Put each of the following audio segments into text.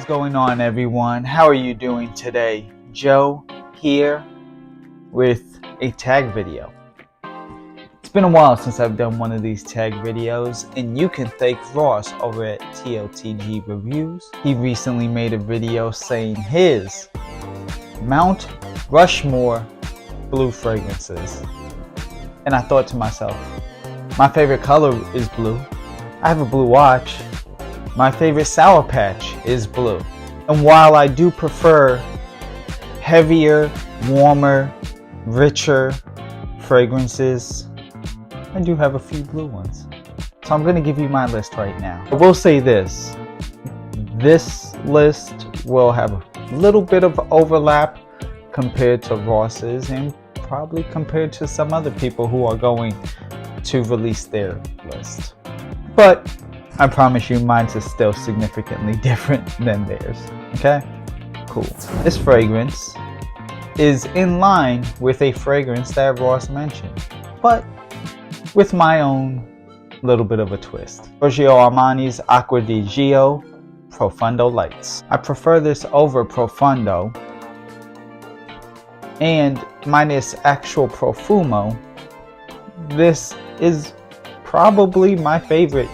going on, everyone? How are you doing today? Joe here with a tag video. It's been a while since I've done one of these tag videos, and you can thank Ross over at Tltg Reviews. He recently made a video saying his Mount Rushmore blue fragrances. And I thought to myself, my favorite color is blue. I have a blue watch. My favorite Sour Patch is blue. And while I do prefer heavier, warmer, richer fragrances, I do have a few blue ones. So I'm going to give you my list right now. I will say this. This list will have a little bit of overlap compared to Ross's and probably compared to some other people who are going to release their list. But I promise you mine is still significantly different than theirs. Okay? Cool. This fragrance is in line with a fragrance that Ross mentioned, but with my own little bit of a twist. Giorgio Armani's Acqua di Gio Profondo Lights. I prefer this over Profondo, and minus actual Profumo, this is probably my favorite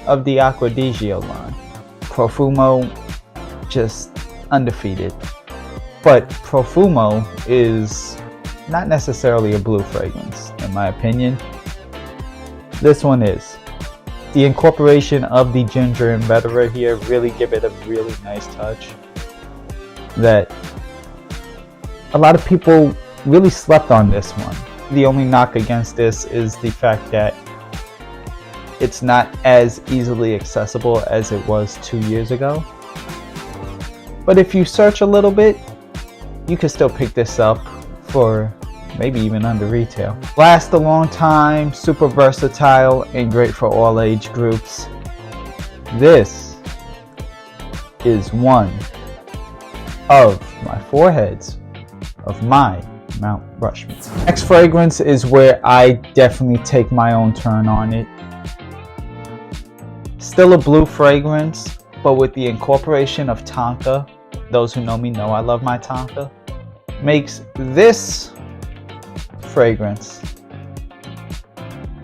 of the Acqua di Gio line. Profumo, just undefeated. But Profumo is not necessarily a blue fragrance, in my opinion. This one is. The incorporation of the ginger and vetiver here really give it a really nice touch that a lot of people really slept on this one. The only knock against this is the fact that it's not as easily accessible as it was 2 years ago. But if you search a little bit, you can still pick this up for maybe even under retail. Lasts a long time, super versatile, and great for all age groups. This is one of my foreheads of my Mount Rushmore. Next fragrance is where I definitely take my own turn on it. Still a blue fragrance, but with the incorporation of tonka. Those who know me know I love my tonka. Makes this fragrance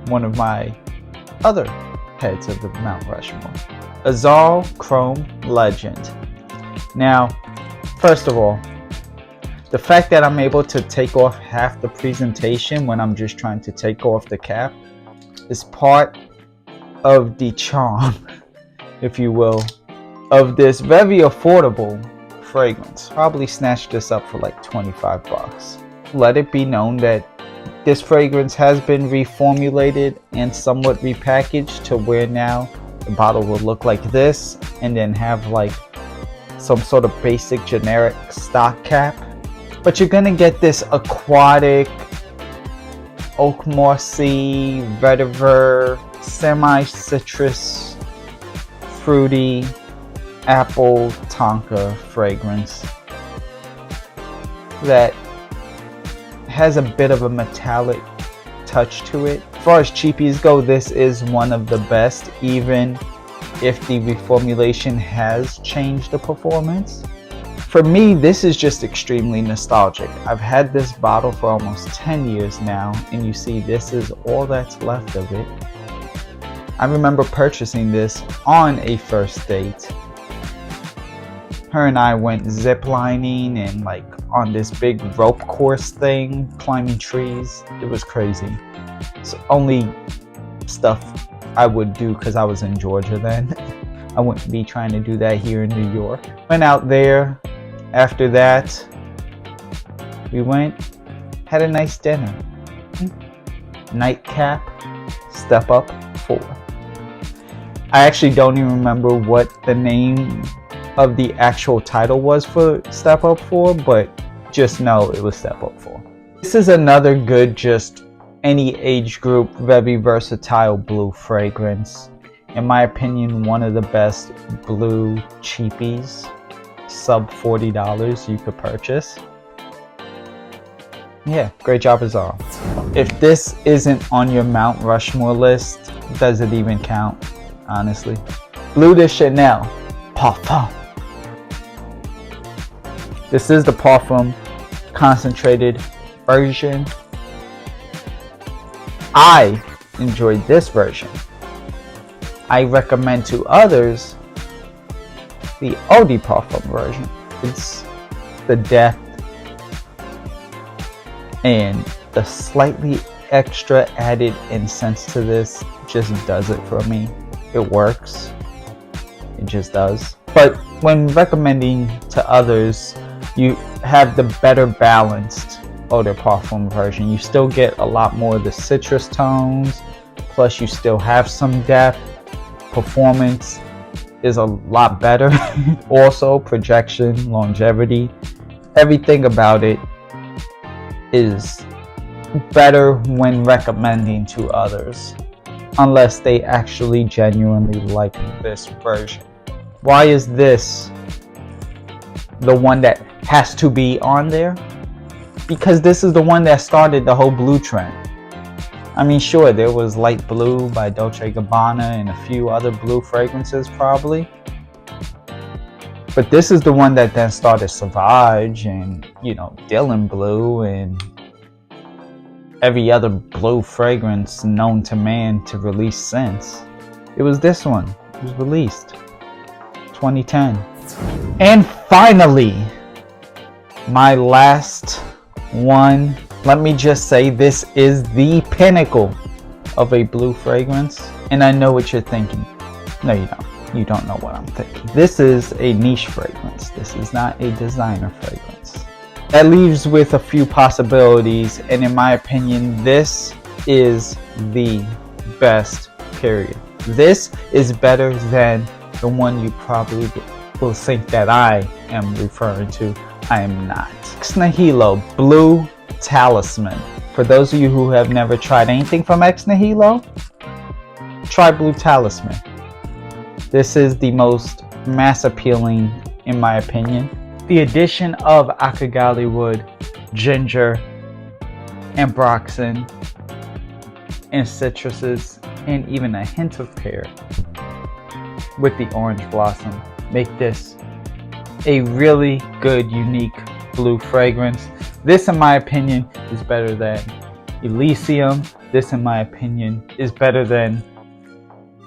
one of my other heads of the Mount Rushmore. Azal Chrome Legend. Now, first of all, the fact that I'm able to take off half the presentation when I'm just trying to take off the cap is part of the charm, if you will, of this very affordable fragrance. Probably snatched this up for like 25 bucks. Let it be known that this fragrance has been reformulated and somewhat repackaged to where now the bottle will look like this and then have like some sort of basic generic stock cap. But you're gonna get this aquatic, oak mossy, vetiver, semi-citrus, fruity, apple tonka fragrance that has a bit of a metallic touch to it. As far as cheapies go, this is one of the best, even if the reformulation has changed the performance. For me, this is just extremely nostalgic. I've had this bottle for almost 10 years now, and you see this is all that's left of it. I remember purchasing this on a first date. Her and I went ziplining and like on this big rope course thing, climbing trees. It was crazy. It's only stuff I would do because I was in Georgia then. I wouldn't be trying to do that here in New York. Went out there. After that, we went, had a nice dinner. Nightcap, Step Up 4. I actually don't even remember what the name of the actual title was for Step Up 4, but just know it was Step Up 4. This is another good, just any age group, very versatile blue fragrance. In my opinion, one of the best blue cheapies, sub $40 you could purchase. Yeah, great job Azal. If this isn't on your Mount Rushmore list, does it even count, honestly? Bleu de Chanel, Parfum. This is the Parfum concentrated version. I enjoyed this version. I recommend to others the Eau de Parfum version. It's the depth and the slightly extra added incense to this just does it for me. It works. It just does. But when recommending to others, you have the better balanced Eau de Parfum version. You still get a lot more of the citrus tones, plus you still have some depth. Performance is a lot better. Also, projection, longevity, everything about it is better when recommending to others, unless they actually genuinely like this version. Why is this the one that has to be on there? Because this is the one that started the whole blue trend. I mean, sure, there was Light Blue by Dolce & Gabbana and a few other blue fragrances probably, but this is the one that then started Sauvage and, you know, Dylan Blue and every other blue fragrance known to man to release since. It was this one. It was released 2010. And finally, my last one. Let me just say, this is the pinnacle of a blue fragrance. And I know what you're thinking. No, you don't. You don't know what I'm thinking. This is a niche fragrance. This is not a designer fragrance. That leaves with a few possibilities. And in my opinion, this is the best, period. This is better than the one you probably will think that I am referring to. I am not. Ex Nihilo Blue Talisman. For those of you who have never tried anything from Ex Nihilo, try Blue Talisman. This is the most mass appealing in my opinion. The addition of Akagali wood, ginger, ambroxan, and citruses, and even a hint of pear with the orange blossom make this a really good, unique blue fragrance. This, in my opinion, is better than Elysium. This, in my opinion, is better than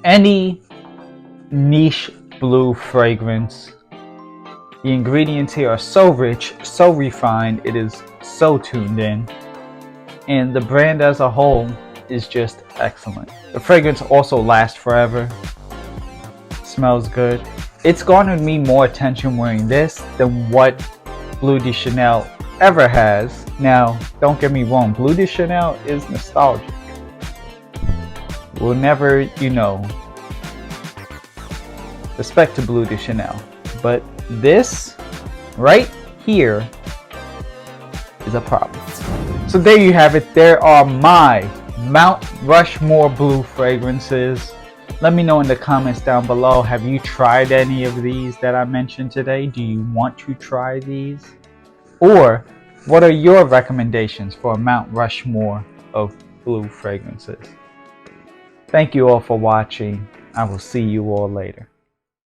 any niche blue fragrance. The ingredients here are so rich, so refined, it is so tuned in, and the brand as a whole is just excellent. The fragrance also lasts forever, smells good. It's garnered me more attention wearing this than what Bleu de Chanel ever has. Now, don't get me wrong, Bleu de Chanel is nostalgic. We'll never, respect to Bleu de Chanel. But this right here is a problem. So there you have it. There are my Mount Rushmore blue fragrances. Let me know in the comments down below, have you tried any of these that I mentioned today? Do you want to try these? Or what are your recommendations for a Mount Rushmore of blue fragrances? Thank you all for watching. I will see you all later.